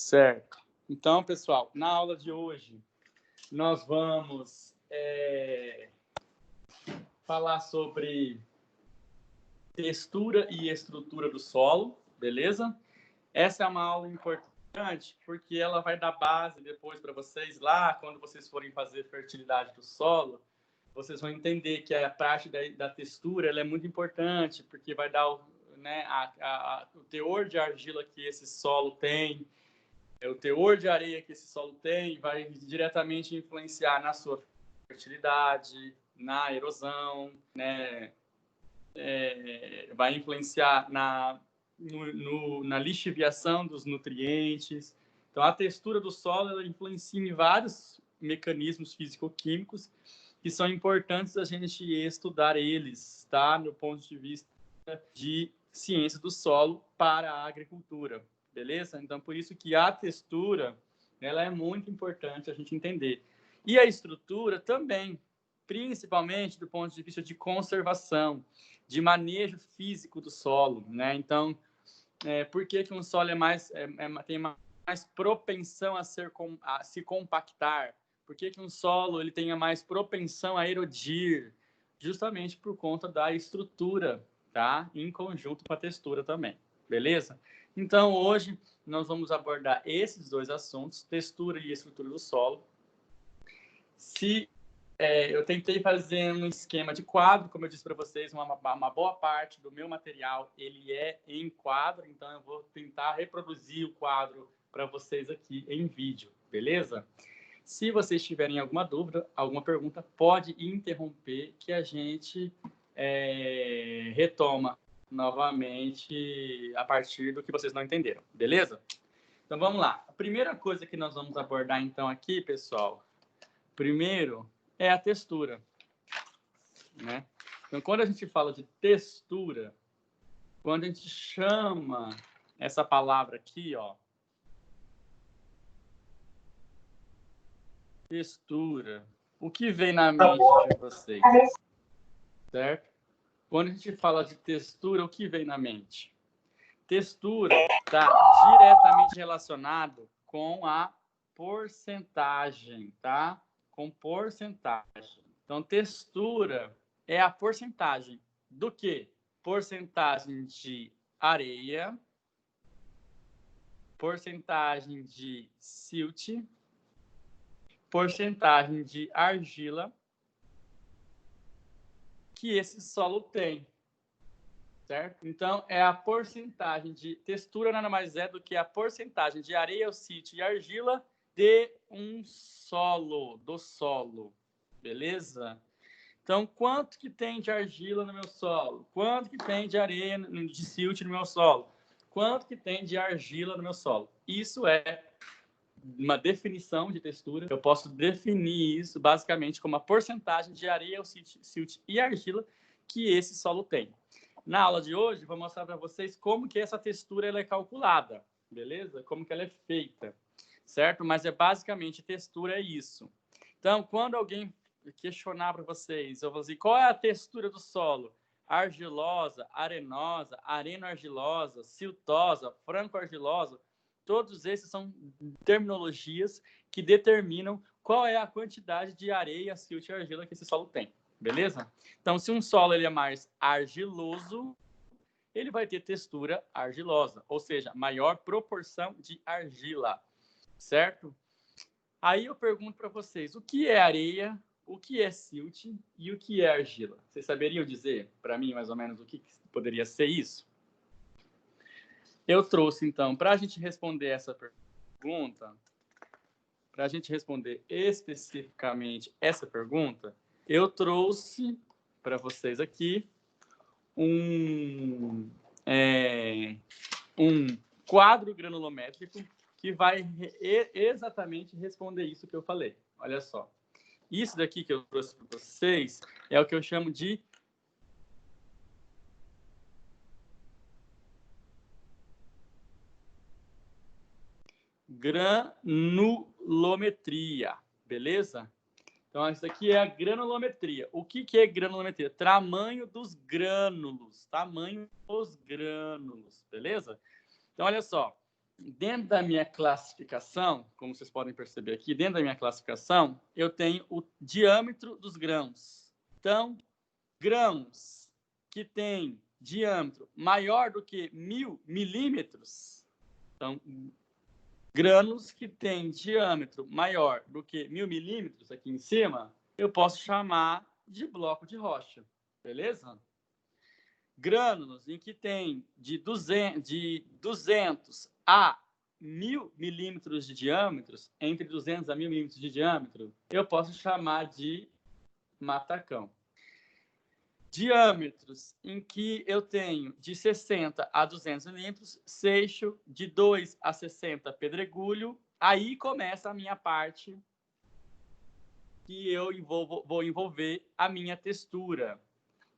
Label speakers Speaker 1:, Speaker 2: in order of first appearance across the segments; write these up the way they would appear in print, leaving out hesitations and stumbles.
Speaker 1: Certo. Então, pessoal, na aula de hoje, nós vamos falar sobre textura e estrutura do solo, beleza? Essa é uma aula importante porque ela vai dar base depois para vocês lá, quando vocês forem fazer fertilidade do solo, vocês vão entender que a parte da textura ela é muito importante, porque vai dar o teor de argila que esse solo tem, o teor de areia que esse solo tem, vai diretamente influenciar na sua fertilidade, na erosão, né? Vai influenciar na lixiviação dos nutrientes. Então, a textura do solo ela influencia em vários mecanismos físico-químicos que são importantes a gente estudar eles, tá? No ponto de vista de ciência do solo para a agricultura, beleza? Então, por isso que a textura ela é muito importante a gente entender. E a estrutura também, principalmente do ponto de vista de conservação, de manejo físico do solo, né? Então, por que um solo tem mais propensão a se compactar? Por que um solo ele tenha mais propensão a erodir? Justamente por conta da estrutura, tá? Em conjunto com a textura também, beleza? Então, hoje, nós vamos abordar esses dois assuntos, textura e estrutura do solo. Eu tentei fazer um esquema de quadro, como eu disse para vocês, uma boa parte do meu material ele é em quadro, então eu vou tentar reproduzir o quadro para vocês aqui em vídeo, beleza? Se vocês tiverem alguma dúvida, alguma pergunta, pode interromper que a gente retoma novamente a partir do que vocês não entenderam, beleza? Então vamos lá. A primeira coisa que nós vamos abordar então aqui, pessoal, primeiro é a textura, né? Então, quando a gente fala de textura, quando a gente chama essa palavra aqui, ó, textura, o que vem na mente de vocês? Certo? Quando a gente fala de textura, o que vem na mente? Textura está diretamente relacionado com a porcentagem, tá? Com porcentagem. Então, textura é a porcentagem do quê? Porcentagem de areia, porcentagem de silt, porcentagem de argila que esse solo tem, certo? Então, é a porcentagem de textura nada mais é do que a porcentagem de areia, silt e argila de um solo, do solo, beleza? Então, quanto que tem de argila no meu solo? Quanto que tem de areia, de silt no meu solo? Quanto que tem de argila no meu solo? Isso é uma definição de textura. Eu posso definir isso basicamente como a porcentagem de areia, silt e argila que esse solo tem. Na aula de hoje, vou mostrar para vocês como que essa textura ela é calculada, beleza? Como que ela é feita, certo? Mas basicamente textura é isso. Então, quando alguém questionar para vocês, eu vou dizer, qual é a textura do solo? Argilosa, arenosa, areno-argilosa, siltosa, franco-argilosa. Todos esses são terminologias que determinam qual é a quantidade de areia, silt e argila que esse solo tem, beleza? Então, se um solo ele é mais argiloso, ele vai ter textura argilosa, ou seja, maior proporção de argila, certo? Aí eu pergunto para vocês, o que é areia, o que é silt e o que é argila? Vocês saberiam dizer para mim mais ou menos o que poderia ser isso? Eu trouxe, então, para a gente responder essa pergunta, para a gente responder especificamente essa pergunta, eu trouxe para vocês aqui um quadro granulométrico que vai exatamente responder isso que eu falei. Olha só. Isso daqui que eu trouxe para vocês é o que eu chamo de granulometria, beleza? Então, isso aqui é a granulometria. O que é granulometria? Tamanho dos grânulos, beleza? Então, olha só. dentro da minha classificação, como vocês podem perceber aqui, dentro da minha classificação, eu tenho o diâmetro dos grãos. Então, grãos que têm diâmetro maior do que 1.000 milímetros, então, grãos que têm diâmetro maior do que 1.000 milímetros aqui em cima, eu posso chamar de bloco de rocha, beleza? Grânulos em que tem de 200 a 1.000 milímetros de diâmetro, entre 200 a 1.000 milímetros de diâmetro, eu posso chamar de matacão. Diâmetros em que eu tenho de 60 a 200 milímetros, seixo, de 2 a 60, pedregulho. Aí começa a minha parte que eu vou envolver a minha textura.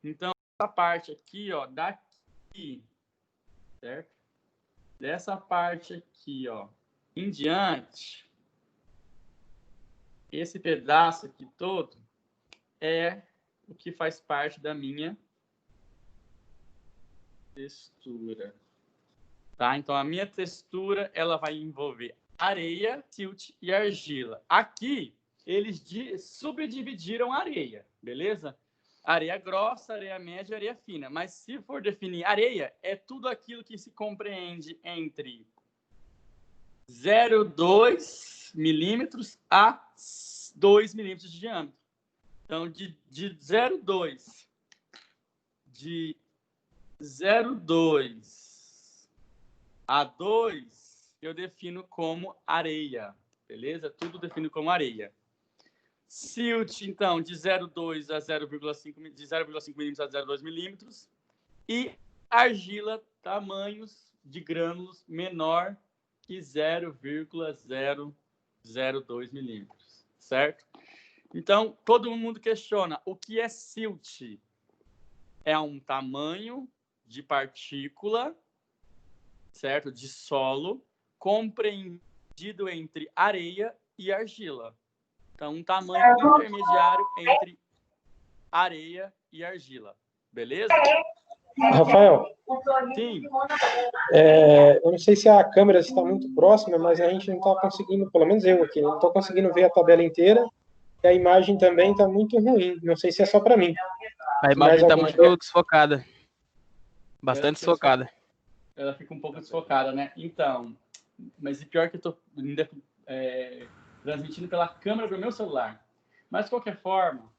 Speaker 1: Então, essa parte aqui, ó, daqui, certo? Dessa parte aqui, ó, em diante, esse pedaço aqui todo é o que faz parte da minha textura, tá? Então, a minha textura, ela vai envolver areia, silt e argila. Aqui, eles subdividiram a areia, beleza? Areia grossa, areia média e areia fina. Mas se for definir areia, é tudo aquilo que se compreende entre 0,2 milímetros a 2 milímetros de diâmetro. Então, de 0,2 a 2, eu defino como areia, beleza? Tudo defino como areia. Silt, então, de 0,2 a 0,5, de 0,5 milímetros a 0,2 milímetros. E argila, tamanhos de grânulos menor que 0,002 milímetros, certo? Então, todo mundo questiona, o que é silt? É um tamanho de partícula, certo? De solo, compreendido entre areia e argila. Então, um tamanho intermediário entre areia e argila. Beleza?
Speaker 2: Rafael,
Speaker 1: Sim.
Speaker 2: eu não sei se a câmera está muito próxima, mas a gente não está conseguindo, pelo menos eu aqui, não estou conseguindo ver a tabela inteira e a imagem também está muito ruim. Não sei se é só para mim.
Speaker 3: A imagem está muito desfocada. Bastante desfocada.
Speaker 1: Ela fica um pouco desfocada, né? Então, mas o pior é que eu estou transmitindo pela câmera do meu celular. Mas, de qualquer forma,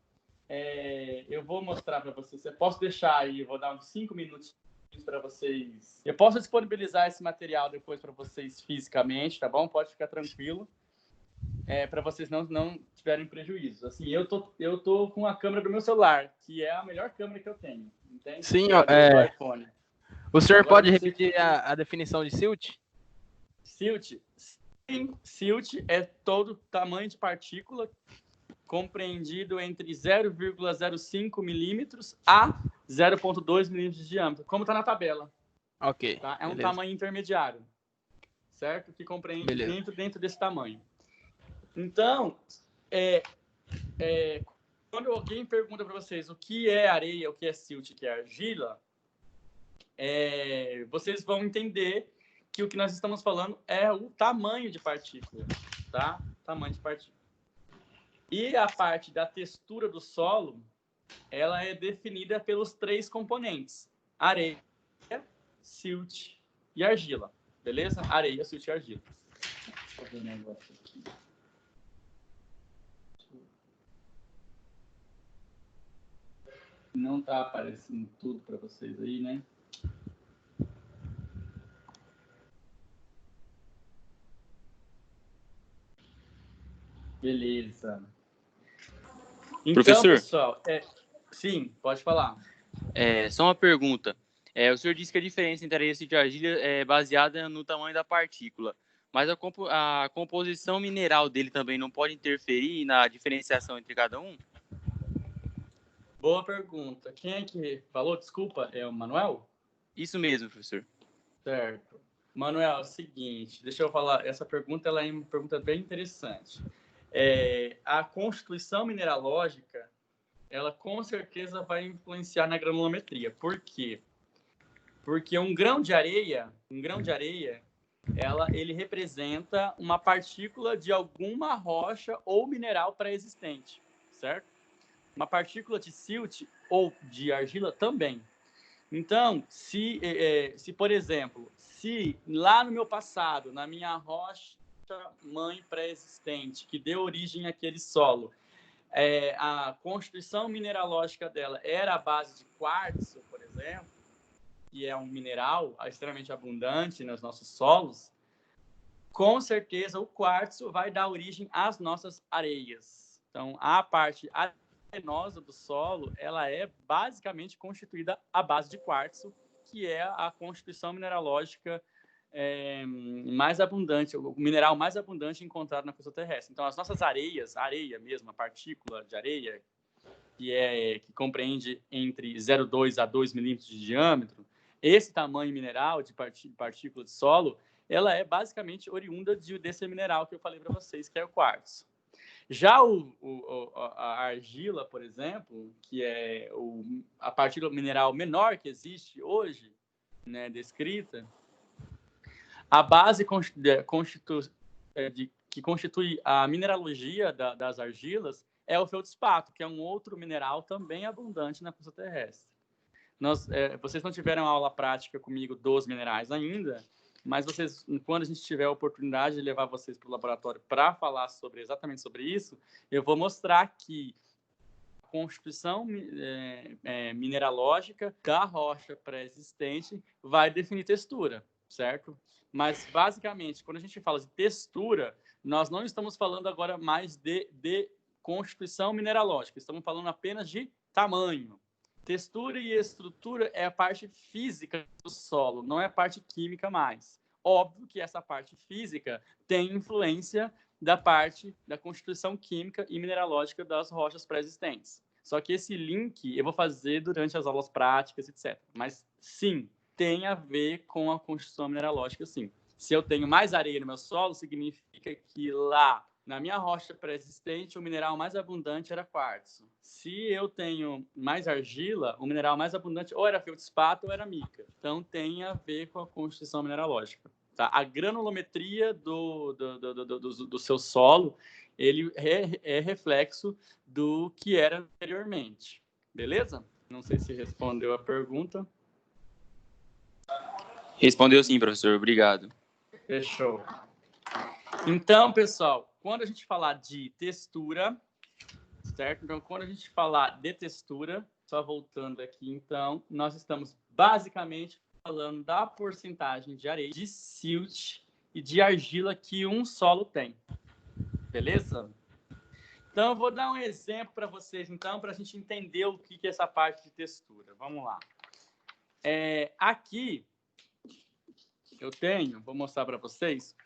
Speaker 1: eu vou mostrar para vocês. Eu posso deixar aí, eu vou dar uns 5 minutos para vocês. Eu posso disponibilizar esse material depois para vocês fisicamente, tá bom? Pode ficar tranquilo. Para vocês não tiverem prejuízo. Assim, eu tô com a câmera do meu celular, que é a melhor câmera que eu tenho. Entende?
Speaker 3: Sim,
Speaker 1: do iPhone.
Speaker 3: O senhor pode repetir a definição de silt?
Speaker 1: Silt? Sim, silt é todo tamanho de partícula compreendido entre 0,05 milímetros a 0,2 milímetros de diâmetro, como está na tabela.
Speaker 3: Ok.
Speaker 1: Tá? É um
Speaker 3: beleza.
Speaker 1: tamanho intermediário, certo? Que compreende dentro desse tamanho. Então, quando alguém pergunta para vocês o que é areia, o que é silt, o que é argila, vocês vão entender que o que nós estamos falando é o tamanho de partícula, tá? Tamanho de partícula. E a parte da textura do solo, ela é definida pelos 3 componentes: areia, silt e argila, beleza? Areia, silt e argila. Deixa eu ver um negócio aqui. Não tá aparecendo tudo para vocês aí, né? Beleza. Então,
Speaker 4: professor,
Speaker 1: pessoal, sim, pode falar.
Speaker 4: Só uma pergunta. O senhor disse que a diferença entre areia e argila é baseada no tamanho da partícula, mas a composição mineral dele também não pode interferir na diferenciação entre cada um?
Speaker 1: Boa pergunta. Quem é que falou? Desculpa, é o Manuel?
Speaker 4: Isso mesmo, professor.
Speaker 1: Certo. Manuel, é o seguinte, deixa eu falar, essa pergunta ela é uma pergunta bem interessante. A constituição mineralógica, ela com certeza vai influenciar na granulometria. Por quê? Porque um grão de areia, ele representa uma partícula de alguma rocha ou mineral pré-existente, certo? Uma partícula de silt ou de argila também. Então, se por exemplo, se lá no meu passado, na minha rocha mãe pré-existente, que deu origem àquele solo, a constituição mineralógica dela era a base de quartzo, por exemplo, que é um mineral extremamente abundante nos nossos solos, com certeza o quartzo vai dar origem às nossas areias. Então, a parte arenosa do solo, ela é basicamente constituída à base de quartzo, que é a constituição mineralógica mais abundante, o mineral mais abundante encontrado na crosta terrestre. Então, as nossas areias, a areia mesmo, a partícula de areia, que compreende entre 0,2 a 2 milímetros de diâmetro, esse tamanho mineral de partícula de solo, ela é basicamente oriunda desse mineral que eu falei para vocês, que é o quartzo. Já a argila, por exemplo, que é a partícula mineral menor que existe hoje, né, descrita, a base que constitui a mineralogia das argilas é o feldspato, que é um outro mineral também abundante na crosta terrestre. Vocês não tiveram aula prática comigo dos minerais ainda, mas quando a gente tiver a oportunidade de levar vocês para o laboratório para falar exatamente sobre isso, eu vou mostrar que a constituição mineralógica da rocha pré-existente vai definir textura, certo? Mas, basicamente, quando a gente fala de textura, nós não estamos falando agora mais de constituição mineralógica, estamos falando apenas de tamanho. Textura e estrutura é a parte física do solo, não é a parte química mais. Óbvio que essa parte física tem influência da parte da constituição química e mineralógica das rochas pré-existentes. Só que esse link eu vou fazer durante as aulas práticas, etc. Mas, sim, tem a ver com a constituição mineralógica, sim. Se eu tenho mais areia no meu solo, significa que lá, na minha rocha pré-existente, o mineral mais abundante era quartzo. Se eu tenho mais argila, o mineral mais abundante ou era feldspato ou era mica. Então, tem a ver com a constituição mineralógica. Tá? A granulometria do seu solo, ele é reflexo do que era anteriormente. Beleza? Não sei se respondeu a pergunta.
Speaker 4: Respondeu sim, professor. Obrigado.
Speaker 1: Fechou. Então, pessoal, quando a gente falar de textura, certo? Então, quando a gente falar de textura, só voltando aqui, então, nós estamos basicamente falando da porcentagem de areia, de silt e de argila que um solo tem. Beleza? Então, eu vou dar um exemplo para vocês, então, para a gente entender o que é essa parte de textura. Vamos lá. Aqui, eu vou mostrar para vocês,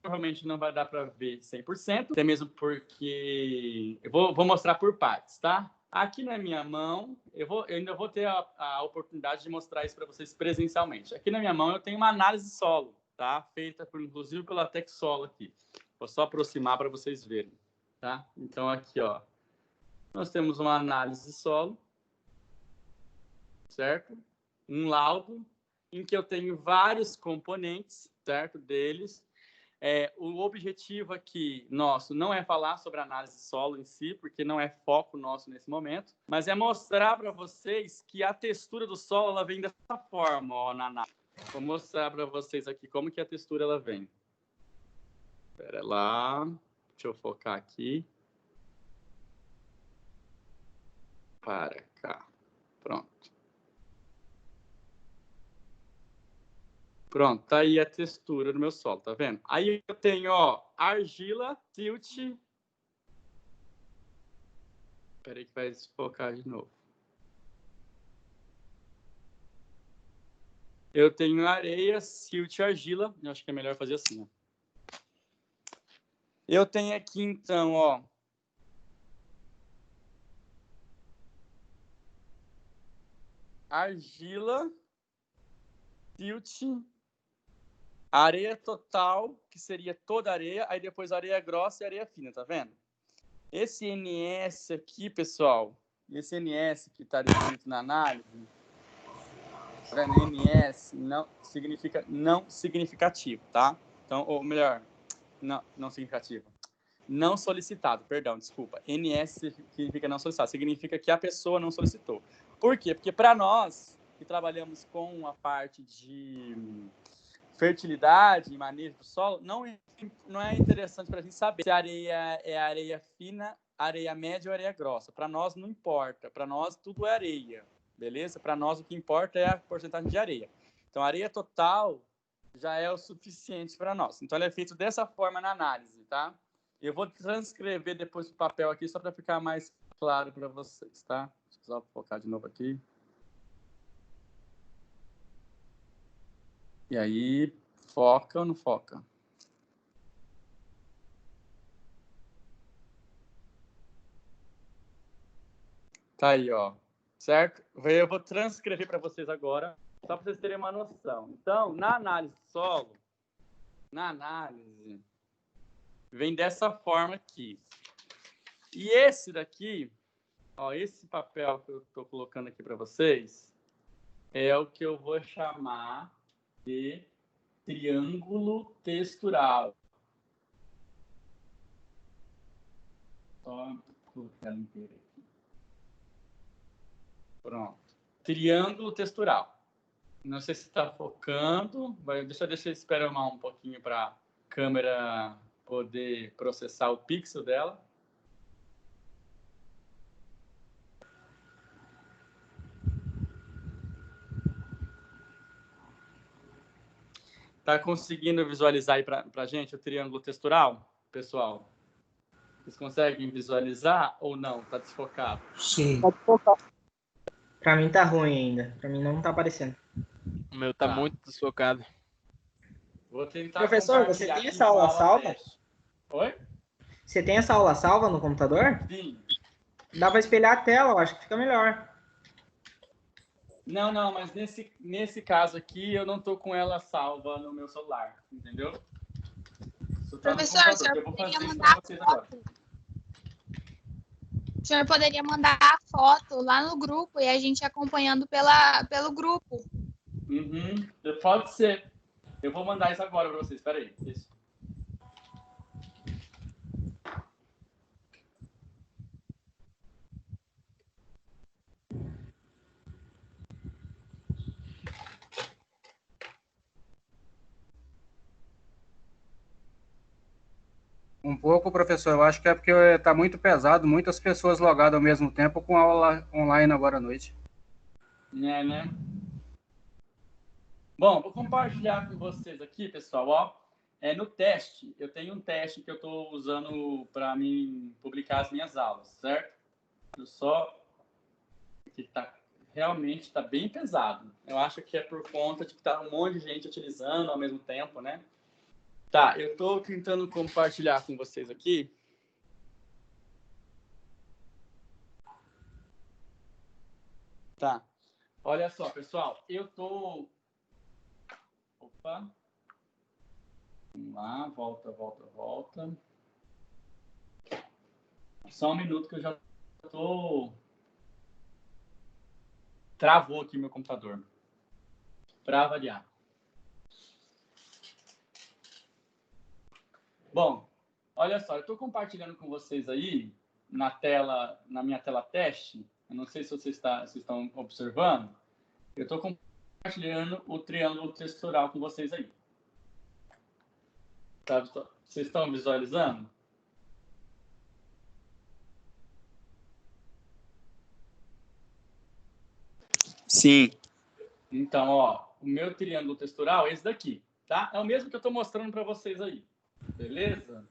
Speaker 1: provavelmente não vai dar para ver 100%, até mesmo porque eu vou mostrar por partes, tá? Aqui na minha mão, eu ainda vou ter a oportunidade de mostrar isso para vocês presencialmente. Aqui na minha mão eu tenho uma análise de solo, tá? Feita inclusive pela Texsolo aqui. Vou só aproximar para vocês verem, tá? Então aqui, ó, nós temos uma análise de solo, certo? Um laudo em que eu tenho vários componentes, certo? Deles. O objetivo aqui nosso não é falar sobre a análise de solo em si, porque não é foco nosso nesse momento, mas é mostrar para vocês que a textura do solo ela vem dessa forma, ó, na análise. Vou mostrar para vocês aqui como que a textura ela vem. Espera lá, deixa eu focar aqui. Para cá, pronto. Pronto, tá aí a textura do meu solo, tá vendo? Aí eu tenho, ó, argila, silt. Espera aí que vai desfocar de novo. Eu tenho areia, silt e argila. Eu acho que é melhor fazer assim, ó. Eu tenho aqui, então, ó, argila, silt, areia total, que seria toda a areia, aí depois areia grossa e areia fina, tá vendo? Esse NS aqui, pessoal, esse NS que está descrito na análise, NS não significa não significativo, tá? Então, ou melhor, não significativo. Não solicitado, perdão, desculpa. NS significa não solicitado, significa que a pessoa não solicitou. Por quê? Porque para nós, que trabalhamos com a parte de fertilidade e manejo do solo, não é interessante para a gente saber se a areia é areia fina, areia média ou areia grossa. Para nós não importa, para nós tudo é areia, beleza? Para nós o que importa é a porcentagem de areia. Então a areia total já é o suficiente para nós. Então ele é feito dessa forma na análise, tá? Eu vou transcrever depois o papel aqui só para ficar mais claro para vocês, tá? Deixa eu só focar de novo aqui. E aí, foca ou não foca? Tá aí, ó. Certo? Eu vou transcrever para vocês agora, só para vocês terem uma noção. Então, na análise de solo, vem dessa forma aqui. E esse daqui, ó, esse papel que eu estou colocando aqui para vocês, é o que eu vou chamar de triângulo textural. Só colocar ela inteira aqui. Pronto. Triângulo textural. Não sei se está focando. Deixa eu esperar um pouquinho para a câmera poder processar o pixel dela. Tá conseguindo visualizar aí para a gente o triângulo textural, pessoal? Vocês conseguem visualizar ou não? Tá desfocado?
Speaker 5: Sim. Pode focar. Para mim tá ruim ainda. Para mim não tá aparecendo.
Speaker 3: O meu tá muito desfocado.
Speaker 1: Vou tentar.
Speaker 5: Professor, você tem essa aula salva?
Speaker 1: Oi?
Speaker 5: Você tem essa aula salva no computador?
Speaker 1: Sim.
Speaker 5: Dá para espelhar a tela, eu acho que fica melhor.
Speaker 1: Não, mas nesse caso aqui eu não tô com ela salva no meu celular, entendeu?
Speaker 6: Professor, o senhor poderia mandar a foto? O senhor poderia mandar a foto lá no grupo e a gente acompanhando pelo grupo.
Speaker 1: Uhum, pode ser. Eu vou mandar isso agora para vocês. Espera aí. Isso.
Speaker 7: Um pouco, professor. Eu acho que é porque está muito pesado, muitas pessoas logadas ao mesmo tempo com aula online agora à noite.
Speaker 1: É, né? Bom, vou compartilhar com vocês aqui, pessoal. Ó, no teste, eu tenho um teste que eu estou usando para mim publicar as minhas aulas, certo? Eu só que realmente está bem pesado. Eu acho que é por conta de que está um monte de gente utilizando ao mesmo tempo, né? Tá, eu estou tentando compartilhar com vocês aqui. Tá. Olha só, pessoal, eu tô... Opa. Vamos lá, volta. Só um minuto que eu já tô... Travou aqui meu computador. Para variar. Bom, olha só, eu estou compartilhando com vocês aí na minha tela teste. Eu não sei se vocês estão observando. Eu estou compartilhando o triângulo textural com vocês aí. Tá? Vocês estão visualizando?
Speaker 4: Sim.
Speaker 1: Então, ó, o meu triângulo textural é esse daqui, tá? É o mesmo que eu estou mostrando para vocês aí. Beleza?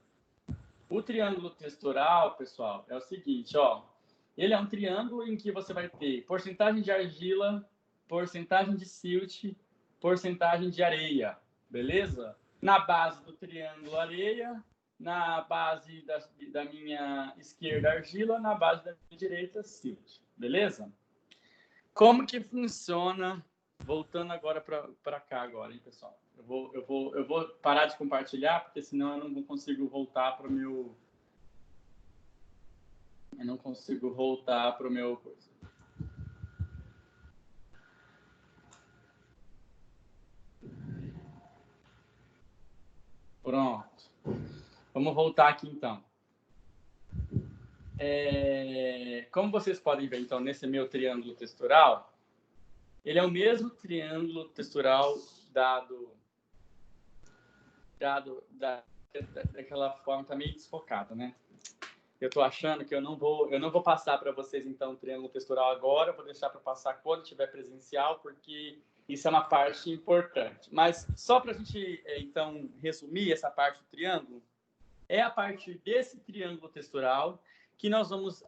Speaker 1: O triângulo textural, pessoal, é o seguinte, ó. Ele é um triângulo em que você vai ter porcentagem de argila, porcentagem de silt, porcentagem de areia, beleza? Na base do triângulo areia, na base da minha esquerda argila, na base da minha direita silt, beleza? Como que funciona? Voltando agora para cá agora, hein, pessoal? Eu vou parar de compartilhar, porque senão eu não consigo voltar para o meu... Eu não consigo voltar para o meu... Pronto. Vamos voltar aqui, então. Como vocês podem ver, então, nesse meu triângulo textural, ele é o mesmo triângulo textural daquela forma, tá meio desfocada, né? Eu estou achando que eu não vou passar para vocês, então, o triângulo textural agora, eu vou deixar para passar quando tiver presencial, porque isso é uma parte importante. Mas só para a gente, então, resumir essa parte do triângulo, é a partir desse triângulo textural que nós vamos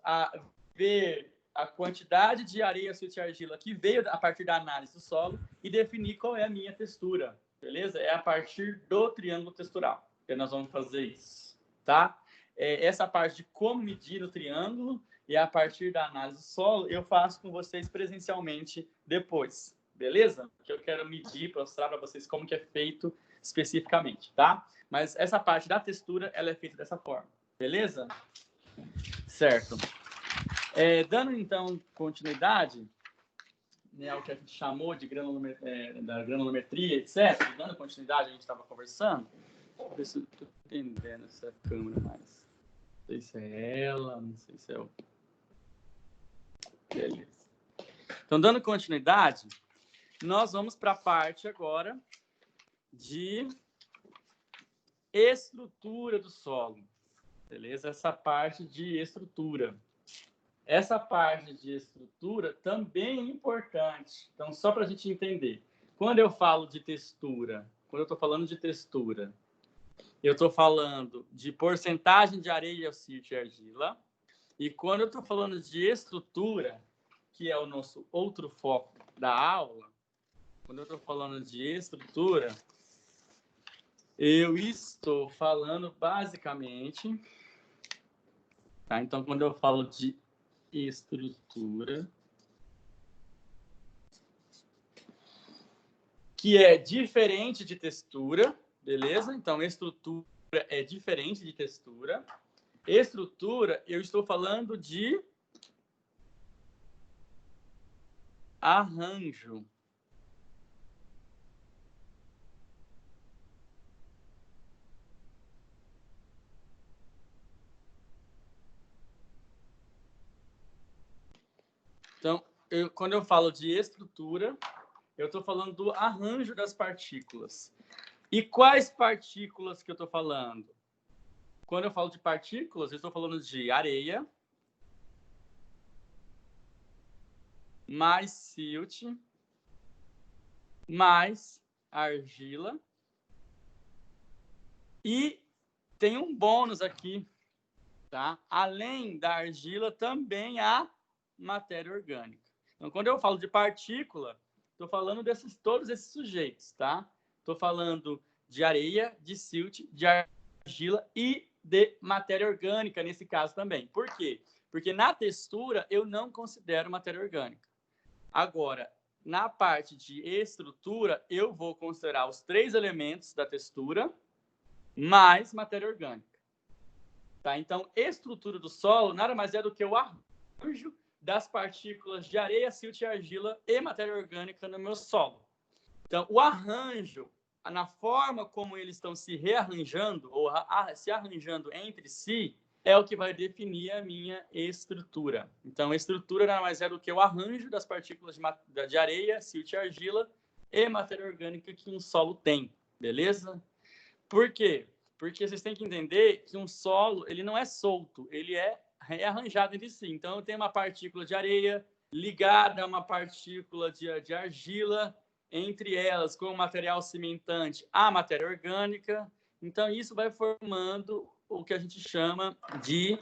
Speaker 1: ver a quantidade de areia, silt e argila que veio a partir da análise do solo e definir qual é a minha textura, beleza? É a partir do triângulo textural que nós vamos fazer isso, tá? Essa parte de como medir o triângulo e a partir da análise do solo eu faço com vocês presencialmente depois, beleza? Que eu quero medir, mostrar para vocês como que é feito especificamente, tá? Mas essa parte da textura, ela é feita dessa forma, beleza? Certo. Dando, então, continuidade, né, ao que a gente chamou de da granulometria, etc., dando continuidade, a gente estava conversando. Deixa eu ver se eu estou entendendo essa câmera mais. Não sei se é ela, não sei se é o... Beleza. Então, dando continuidade, nós vamos para a parte agora de estrutura do solo. Beleza? Essa parte de estrutura. Essa parte de estrutura também é importante. Então, só para a gente entender. Quando eu falo de textura, quando eu estou falando de textura, eu estou falando de porcentagem de areia, silt e argila. E quando eu estou falando de estrutura, que é o nosso outro foco da aula, quando eu estou falando de estrutura, eu estou falando basicamente... Tá? Então, quando eu falo de estrutura, que é diferente de textura, beleza? Então, estrutura é diferente de textura. Estrutura, eu estou falando de arranjo. Então, quando eu falo de estrutura, eu estou falando do arranjo das partículas. E quais partículas que eu estou falando? Quando eu falo de partículas, eu estou falando de areia, mais silt, mais argila. E tem um bônus aqui, tá? Além da argila, também há matéria orgânica. Então, quando eu falo de partícula, estou falando todos esses sujeitos, tá? Estou falando de areia, de silt, de argila e de matéria orgânica, nesse caso também. Por quê? Porque na textura eu não considero matéria orgânica. Agora, na parte de estrutura, eu vou considerar os 3 elementos da textura mais matéria orgânica. Tá? Então, estrutura do solo nada mais é do que o arranjo das partículas de areia, silt e argila e matéria orgânica no meu solo. Então, o arranjo, na forma como eles estão se rearranjando ou se arranjando entre si, é o que vai definir a minha estrutura. Então, a estrutura nada mais é do que o arranjo das partículas de areia, silt e argila e matéria orgânica que um solo tem, beleza? Por quê? Porque vocês têm que entender que um solo, ele não é solto, ele é arranjado entre si. Então, eu tenho uma partícula de areia ligada a uma partícula de argila, entre elas, com o material cimentante, a matéria orgânica. Então, isso vai formando o que a gente chama de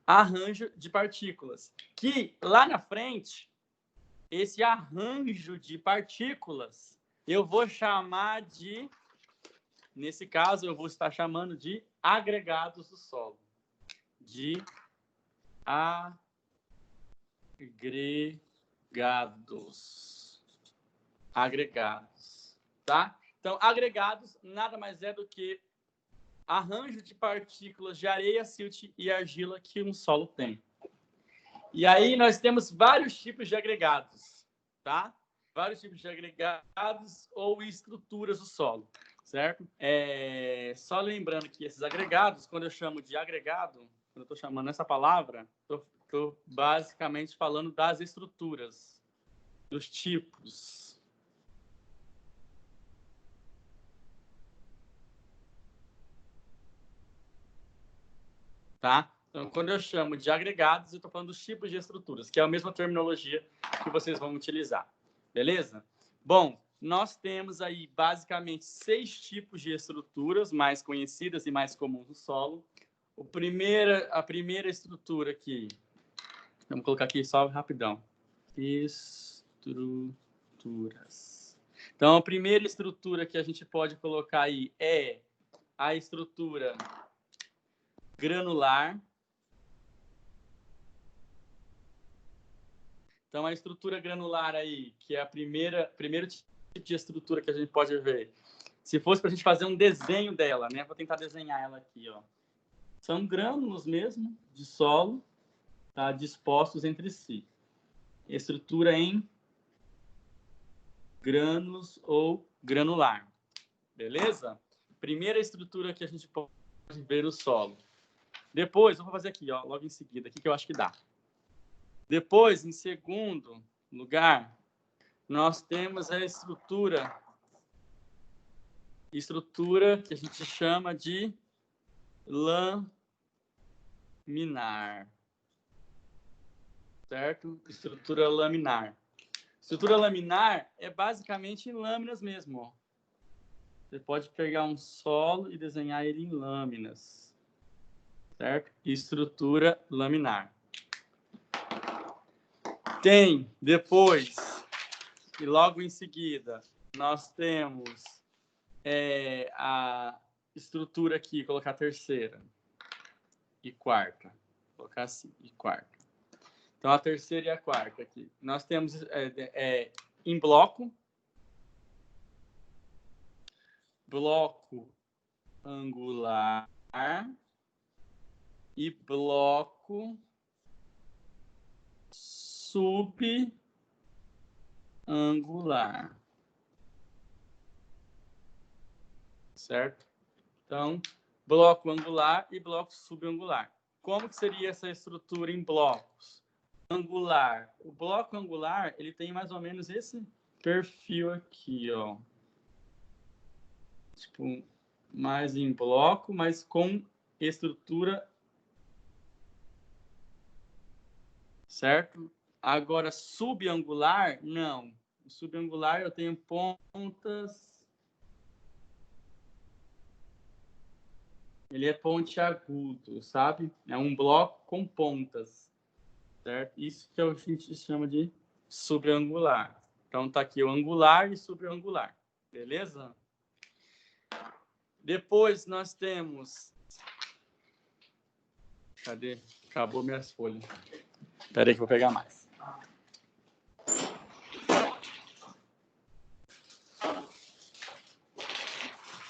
Speaker 1: arranjo de partículas. Que, lá na frente, esse arranjo de partículas, eu vou chamar de... Nesse caso, eu vou estar chamando de agregados do solo. De agregados, tá? Então, agregados nada mais é do que arranjo de partículas de areia, silt e argila que um solo tem. E aí nós temos vários tipos de agregados, tá? Vários tipos de agregados ou estruturas do solo. certo? Só lembrando que esses agregados, quando eu chamo de agregado, quando eu estou chamando essa palavra, estou basicamente falando das estruturas, dos tipos. Tá? Então, quando eu chamo de agregados, eu estou falando dos tipos de estruturas, que é a mesma terminologia que vocês vão utilizar. Beleza? Bom, nós temos aí basicamente 6 tipos de estruturas mais conhecidas e mais comuns no solo. A primeira estrutura aqui, vamos colocar aqui só rapidão. Estruturas. Então, a primeira estrutura que a gente pode colocar aí é a estrutura granular. Então, a estrutura granular aí, que é a primeiro tipo de estrutura que a gente pode ver. Se fosse para a gente fazer um desenho dela, né? Vou tentar desenhar ela aqui, ó. São grânulos mesmo, de solo, tá? Dispostos entre si. Estrutura em grânulos ou granular. Beleza? Primeira estrutura que a gente pode ver no solo. Depois, eu vou fazer aqui, ó, logo em seguida, aqui que eu acho que dá. Depois, em segundo lugar, nós temos a estrutura que a gente chama de laminar. Certo? Estrutura laminar. Estrutura laminar é basicamente em lâminas mesmo. Ó. Você pode pegar um solo e desenhar ele em lâminas. Certo? Estrutura laminar. Tem, depois, e logo em seguida, nós temos a estrutura aqui, colocar a terceira e quarta. Vou colocar assim, e quarta. Então, a terceira e a quarta aqui. Nós temos em bloco angular e bloco subangular. Certo? Então, bloco angular e bloco subangular. Como que seria essa estrutura em blocos? Angular. O bloco angular, ele tem mais ou menos esse perfil aqui, ó. Tipo, mais em bloco, mas com estrutura. Certo? Agora, subangular, não. O subangular eu tenho pontas. Ele é pontiagudo, sabe? É um bloco com pontas. Certo? Isso que a gente chama de subangular. Então, tá aqui o angular e subangular. Beleza? Depois, nós temos... Cadê? Acabou minhas folhas. Espera aí que eu vou pegar mais.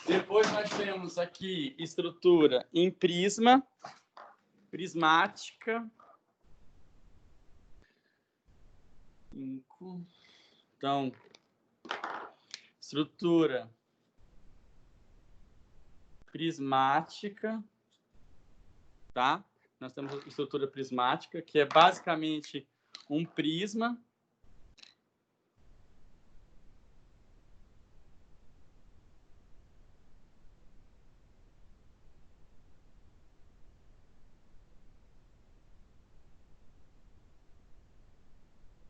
Speaker 1: Depois nós temos aqui estrutura em prisma, prismática. Então, estrutura prismática, tá? Nós temos a estrutura prismática, que é basicamente um prisma.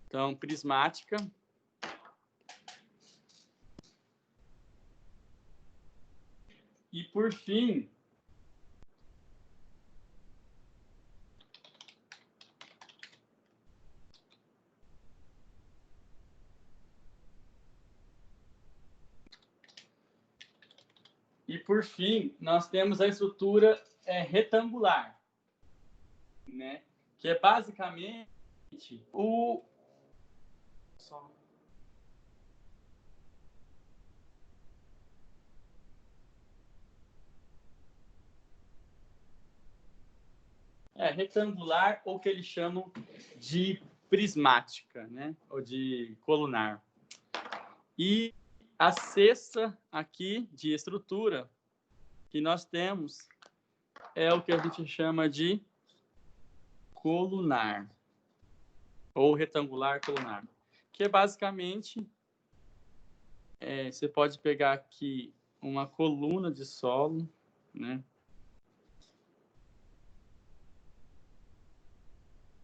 Speaker 1: Então, prismática. E, por fim, nós temos a estrutura retangular, né? Que é basicamente o... retangular, ou que eles chamam de prismática, né? Ou de colunar. E a sexta aqui de estrutura que nós temos é o que a gente chama de colunar, ou retangular colunar, que é basicamente, você pode pegar aqui uma coluna de solo, né?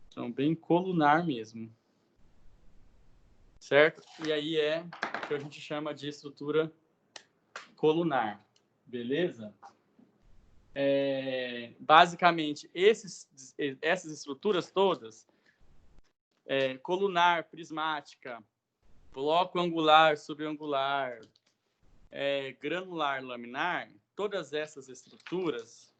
Speaker 1: Então, bem colunar mesmo, certo? E aí é o que a gente chama de estrutura colunar, beleza? Basicamente, essas estruturas todas, colunar, prismática, bloco angular, subangular, granular, laminar, todas essas estruturas,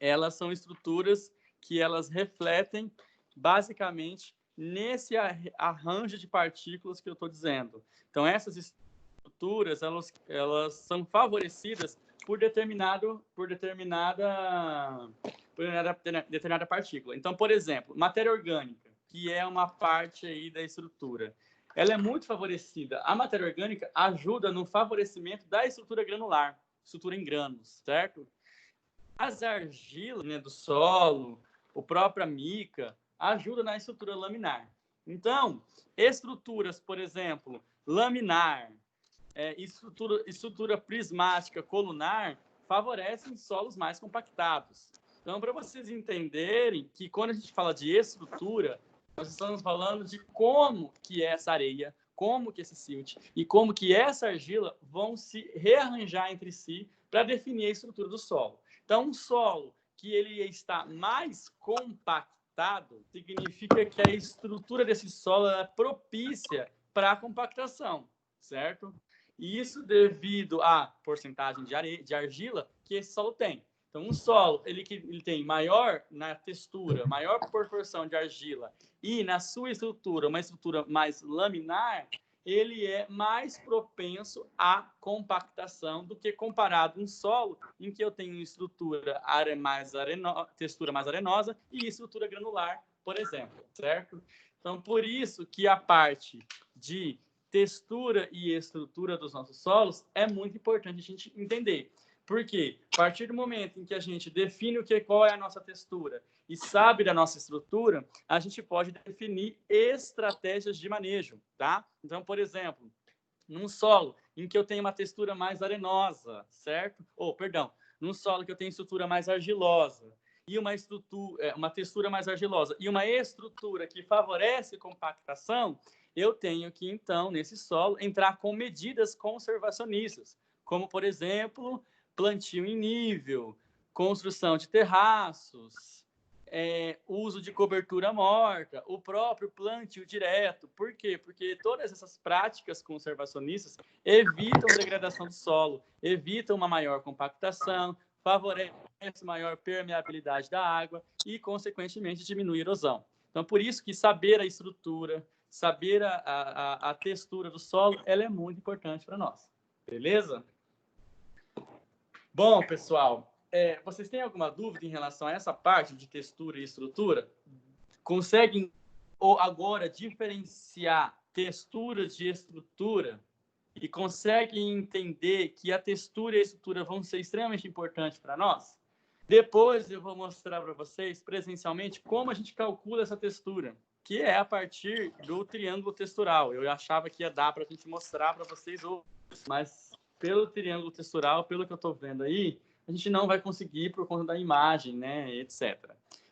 Speaker 1: elas são estruturas que elas refletem basicamente nesse arranjo de partículas que eu estou dizendo. Então, essas estruturas, elas são favorecidas por determinada partícula. Então, por exemplo, matéria orgânica, que é uma parte aí da estrutura, ela é muito favorecida. A matéria orgânica ajuda no favorecimento da estrutura granular, estrutura em grânulos, certo? As argilas, né, do solo, o próprio mica, ajuda na estrutura laminar. Então, estruturas, por exemplo, laminar, estrutura prismática colunar, favorecem solos mais compactados. Então, para vocês entenderem que quando a gente fala de estrutura, nós estamos falando de como que essa areia, como que esse silt e como que essa argila vão se rearranjar entre si para definir a estrutura do solo. Então, um solo que ele está mais compactado significa que a estrutura desse solo é propícia para a compactação, certo? E isso devido à porcentagem de argila que esse solo tem. Então, um solo ele tem maior na textura, maior proporção de argila e na sua estrutura, uma estrutura mais laminar, ele é mais propenso à compactação do que comparado a um solo em que eu tenho textura mais arenosa e estrutura granular, por exemplo, certo? Então, por isso que a parte de textura e estrutura dos nossos solos é muito importante a gente entender. Porque a partir do momento em que a gente define qual é a nossa textura e sabe da nossa estrutura, a gente pode definir estratégias de manejo, tá? Então, por exemplo, num solo em que eu tenho uma textura mais arenosa, certo? Num solo que eu tenho estrutura mais argilosa e uma textura mais argilosa e uma estrutura que favorece compactação, eu tenho que, então, nesse solo, entrar com medidas conservacionistas, como, por exemplo, plantio em nível, construção de terraços, uso de cobertura morta, o próprio plantio direto. Por quê? Porque todas essas práticas conservacionistas evitam degradação do solo, evitam uma maior compactação, favorecem maior permeabilidade da água e, consequentemente, diminui a erosão. Então, por isso que saber a estrutura, saber a textura do solo, ela é muito importante para nós. Beleza? Bom, pessoal, vocês têm alguma dúvida em relação a essa parte de textura e estrutura? Conseguem agora diferenciar texturas de estrutura e conseguem entender que a textura e a estrutura vão ser extremamente importantes para nós? Depois eu vou mostrar para vocês presencialmente como a gente calcula essa textura, que é a partir do triângulo textural. Eu achava que ia dar para a gente mostrar para vocês hoje, mas pelo triângulo textural, pelo que eu estou vendo aí, a gente não vai conseguir por conta da imagem, né, etc.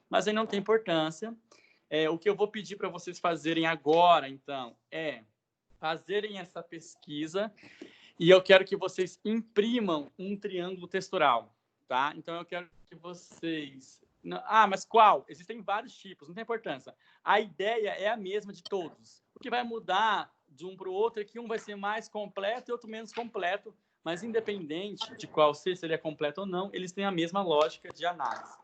Speaker 1: Mas aí não tem importância. O que eu vou pedir para vocês fazerem agora, então, é fazerem essa pesquisa e eu quero que vocês imprimam um triângulo textural, tá? Então, eu quero que vocês... mas qual? Existem vários tipos, não tem importância. A ideia é a mesma de todos. O que vai mudar de um para o outro é que um vai ser mais completo e outro menos completo, mas independente de qual se ele é completo ou não, eles têm a mesma lógica de análise.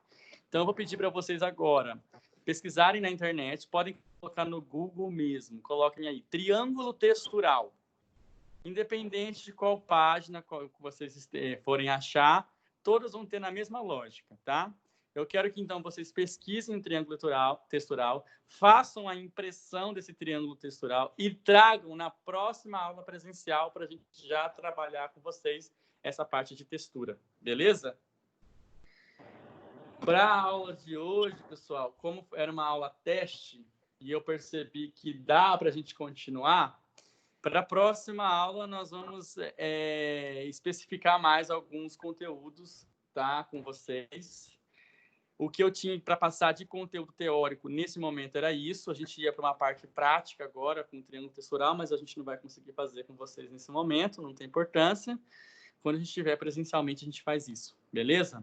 Speaker 1: Então, eu vou pedir para vocês agora pesquisarem na internet, podem colocar no Google mesmo, coloquem aí, triângulo textural. Independente de qual página que vocês forem achar, todas vão ter na mesma lógica, tá? Eu quero que, então, vocês pesquisem o triângulo textural, façam a impressão desse triângulo textural e tragam na próxima aula presencial para a gente já trabalhar com vocês essa parte de textura, beleza? Para a aula de hoje, pessoal, como era uma aula teste e eu percebi que dá para a gente continuar, para a próxima aula nós vamos especificar mais alguns conteúdos, tá, com vocês. O que eu tinha para passar de conteúdo teórico nesse momento era isso. A gente ia para uma parte prática agora com o triângulo textural, mas a gente não vai conseguir fazer com vocês nesse momento, não tem importância. Quando a gente estiver presencialmente, a gente faz isso, beleza?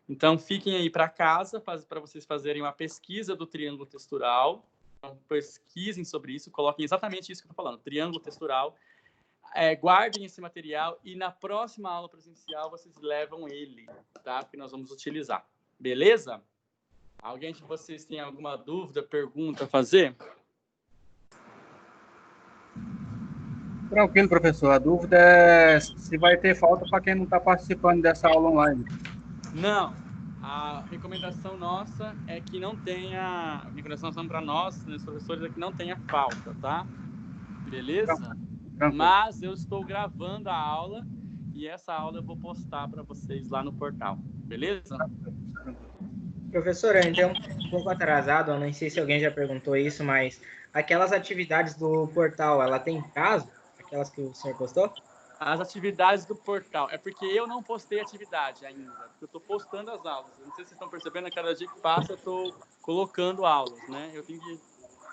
Speaker 1: Então, fiquem aí para casa para vocês fazerem uma pesquisa do triângulo textural. Então, pesquisem sobre isso, coloquem exatamente isso que eu estou falando, triângulo textural. Guardem esse material e na próxima aula presencial vocês levam ele, tá? Porque nós vamos utilizar. Beleza? Alguém de vocês tem alguma dúvida, pergunta a fazer?
Speaker 7: Tranquilo, professor. A dúvida é se vai ter falta para quem não está participando dessa aula online.
Speaker 1: Não. A recomendação nossa é que não tenha... A recomendação para nós, os professores, é que não tenha falta, tá? Beleza?
Speaker 7: Tranquilo.
Speaker 1: Mas eu estou gravando a aula e essa aula eu vou postar para vocês lá no portal. Beleza?
Speaker 5: Professora, então, um pouco atrasado, eu não sei se alguém já perguntou isso, mas aquelas atividades do portal, ela tem prazo? Aquelas que o senhor postou?
Speaker 1: As atividades do portal. É porque eu não postei atividade ainda. Eu estou postando as aulas. Eu não sei se vocês estão percebendo, a cada dia que passa eu estou colocando aulas, né? Eu tenho que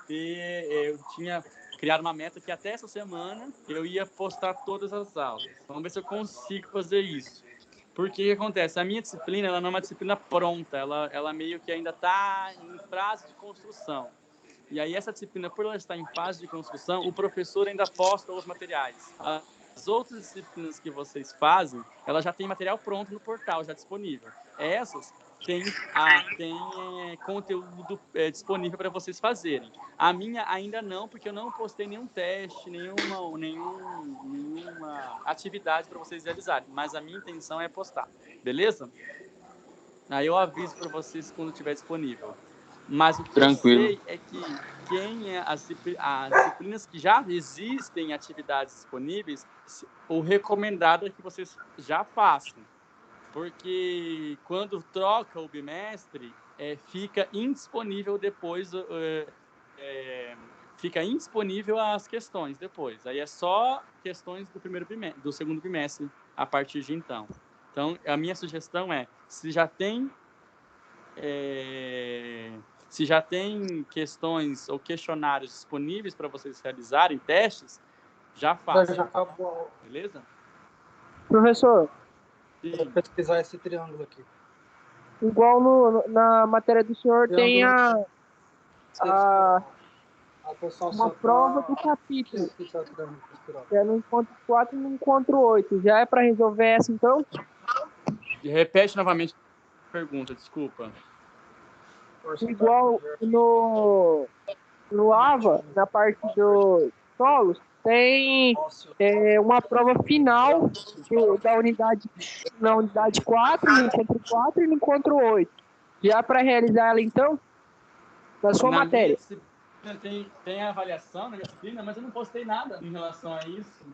Speaker 1: ter... Eu tinha criado uma meta que até essa semana eu ia postar todas as aulas. Vamos ver se eu consigo fazer isso. Porque o que acontece? A minha disciplina, ela não é uma disciplina pronta. Ela meio que ainda está em fase de construção. E aí essa disciplina, por ela estar em fase de construção, o professor ainda posta os materiais. As outras disciplinas que vocês fazem, ela já tem material pronto no portal, já disponível. Essas têm conteúdo disponível para vocês fazerem. A minha ainda não, porque eu não postei nenhum teste, nenhuma atividade para vocês realizarem. Mas a minha intenção é postar, beleza? Aí eu aviso para vocês quando estiver disponível. Mas o que
Speaker 4: Tranquilo.
Speaker 1: eu sei é que as disciplinas que já existem atividades disponíveis, o recomendado é que vocês já façam. Porque quando troca o bimestre, fica indisponível depois, fica indisponível as questões depois. Aí é só questões do segundo bimestre a partir de então. Então, a minha sugestão é, se já tem questões ou questionários disponíveis para vocês realizarem testes, já façam.
Speaker 2: Já acabou.
Speaker 1: Beleza?
Speaker 8: Professor,
Speaker 2: Vou pesquisar esse triângulo aqui.
Speaker 8: igual na matéria do senhor tem uma prova do capítulo, que é no encontro 4 e no encontro 8. Já é para resolver essa, então?
Speaker 1: Repete novamente a pergunta, desculpa.
Speaker 8: Igual no AVA, na parte dos solos, tem uma prova final da na unidade 4, no encontro 4 e no encontro 8. Já para realizar ela, então, na sua matéria?
Speaker 1: Tem avaliação na minha disciplina, mas eu não postei nada em relação a isso.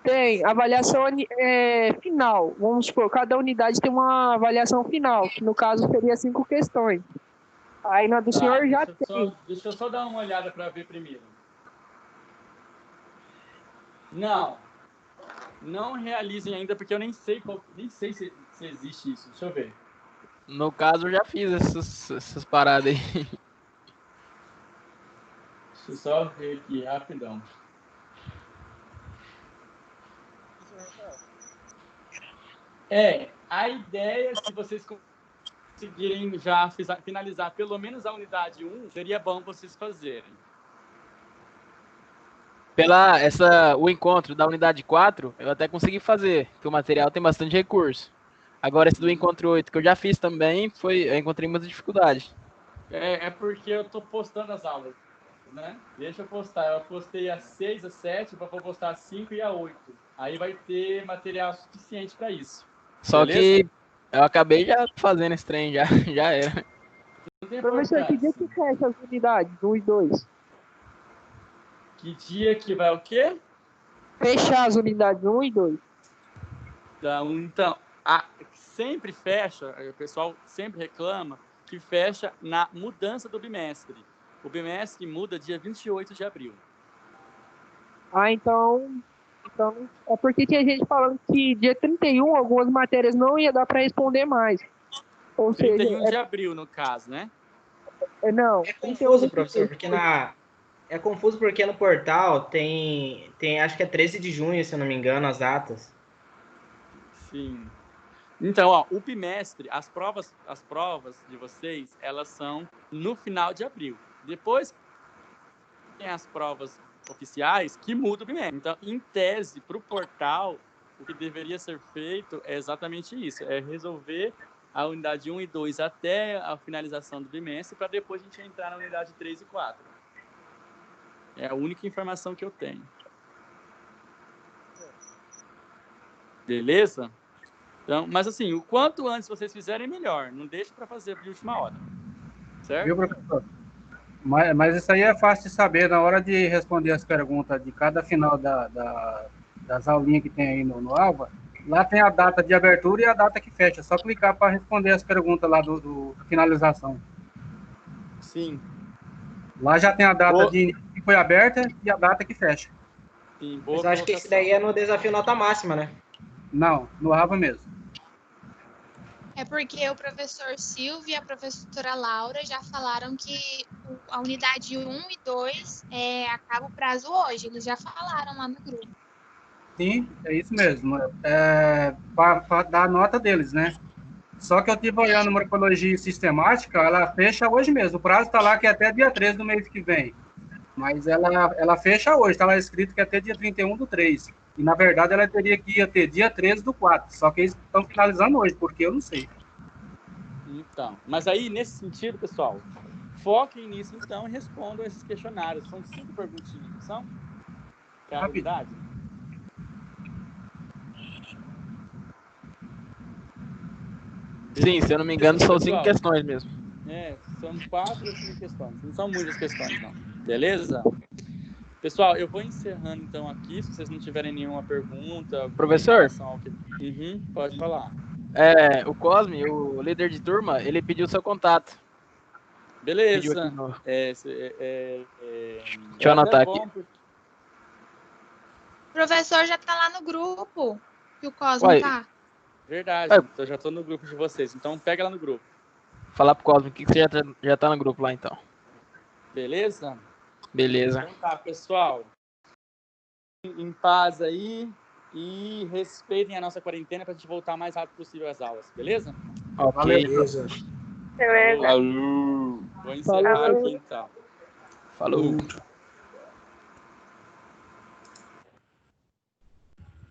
Speaker 8: Tem avaliação final. Vamos supor, cada unidade tem uma avaliação final, que no caso seria 5 questões. Aí na do senhor já tem.
Speaker 1: Deixa eu só dar uma olhada para ver primeiro. Não realizem ainda, porque eu nem sei se existe isso. Deixa eu ver.
Speaker 3: No caso, eu já fiz essas paradas aí.
Speaker 1: Deixa eu só ver aqui, rapidão. A ideia, se vocês conseguirem já finalizar pelo menos a unidade 1, seria bom vocês fazerem.
Speaker 3: O encontro da unidade 4, eu até consegui fazer, porque o material tem bastante recurso. Agora, esse do encontro 8, que eu já fiz também, eu encontrei muita dificuldade.
Speaker 1: É porque eu tô postando as aulas, né? Deixa eu postar. Eu postei a 6, a 7, vou postar a 5 e a 8. Aí vai ter material suficiente para isso.
Speaker 3: Só
Speaker 1: beleza?
Speaker 3: que Eu acabei já fazendo esse trem, já era.
Speaker 1: Não tem
Speaker 8: Professor, que dia que fecha as unidades 1 e 2?
Speaker 1: Que dia que vai o quê?
Speaker 8: Fechar as unidades 1 e 2.
Speaker 1: Então, sempre fecha, o pessoal sempre reclama que fecha na mudança do bimestre. O bimestre muda dia 28 de abril.
Speaker 8: Ah, então é porque tinha gente falando que dia 31 algumas matérias não ia dar para responder mais. Ou
Speaker 1: 31
Speaker 8: seja,
Speaker 1: de abril, no caso, né?
Speaker 8: não.
Speaker 5: É confuso, professor, porque é confuso porque no portal tem acho que é 13 de junho, se eu não me engano, as datas.
Speaker 1: Sim. Então, ó, o bimestre, as provas de vocês, elas são no final de abril. Depois tem as provas oficiais que mudam o bimestre. Então, em tese, para o portal, o que deveria ser feito é exatamente isso, é resolver a unidade 1 e 2 até a finalização do bimestre, para depois a gente entrar na unidade 3 e 4. É a única informação que eu tenho. Beleza? Então, mas assim, o quanto antes vocês fizerem, melhor. Não deixe para fazer de última hora. Certo?
Speaker 7: Viu, professor? Mas isso aí é fácil de saber na hora de responder as perguntas de cada final das aulinhas que tem aí no Alva. Lá tem a data de abertura e a data que fecha. É só clicar para responder as perguntas lá da finalização.
Speaker 1: Sim.
Speaker 7: Lá já tem a data de início que foi aberta e a data que fecha.
Speaker 1: Sim, boa
Speaker 5: Mas eu acho que esse daí é no desafio nota máxima, né?
Speaker 7: Não, no Alva mesmo.
Speaker 6: É porque o professor Silvio e a professora Laura já falaram que a unidade 1 e 2 acaba o prazo hoje. Eles já falaram lá no grupo.
Speaker 7: Sim, é isso mesmo. Para dar a nota deles, né? Só que eu estive olhando morfologia sistemática, ela fecha hoje mesmo. O prazo está lá que é até dia 13 do mês que vem. Mas ela fecha hoje, está lá escrito que é até dia 31/3. E, na verdade, ela teria que ir até dia 13/4. Só que eles estão finalizando hoje, porque eu não sei.
Speaker 1: Então, mas aí, nesse sentido, pessoal, foquem nisso, então, e respondam esses questionários. São 5 perguntinhas, não são? É a unidade?
Speaker 3: Sim, se eu não me engano, são 5 questões mesmo.
Speaker 1: São 4 ou 5 questões. Não são muitas questões, não. Beleza? Pessoal, eu vou encerrando, então, aqui. Se vocês não tiverem nenhuma pergunta...
Speaker 3: Professor?
Speaker 1: Pode falar.
Speaker 3: O Cosme, o líder de turma, ele pediu seu contato.
Speaker 1: Beleza.
Speaker 3: Deixa eu anotar aqui.
Speaker 6: O professor já tá lá no grupo que o Cosme tá.
Speaker 1: Verdade, eu já tô no grupo de vocês. Então, pega lá no grupo.
Speaker 3: Falar pro Cosme que você já tá no grupo lá, então.
Speaker 1: Beleza?
Speaker 3: Beleza.
Speaker 1: Então tá, pessoal. Em paz aí e respeitem a nossa quarentena pra gente voltar o mais rápido possível às aulas, beleza?
Speaker 3: Ok.
Speaker 5: Beleza.
Speaker 6: Beleza.
Speaker 1: Falou. Vou encerrar aqui, então.
Speaker 3: Falou.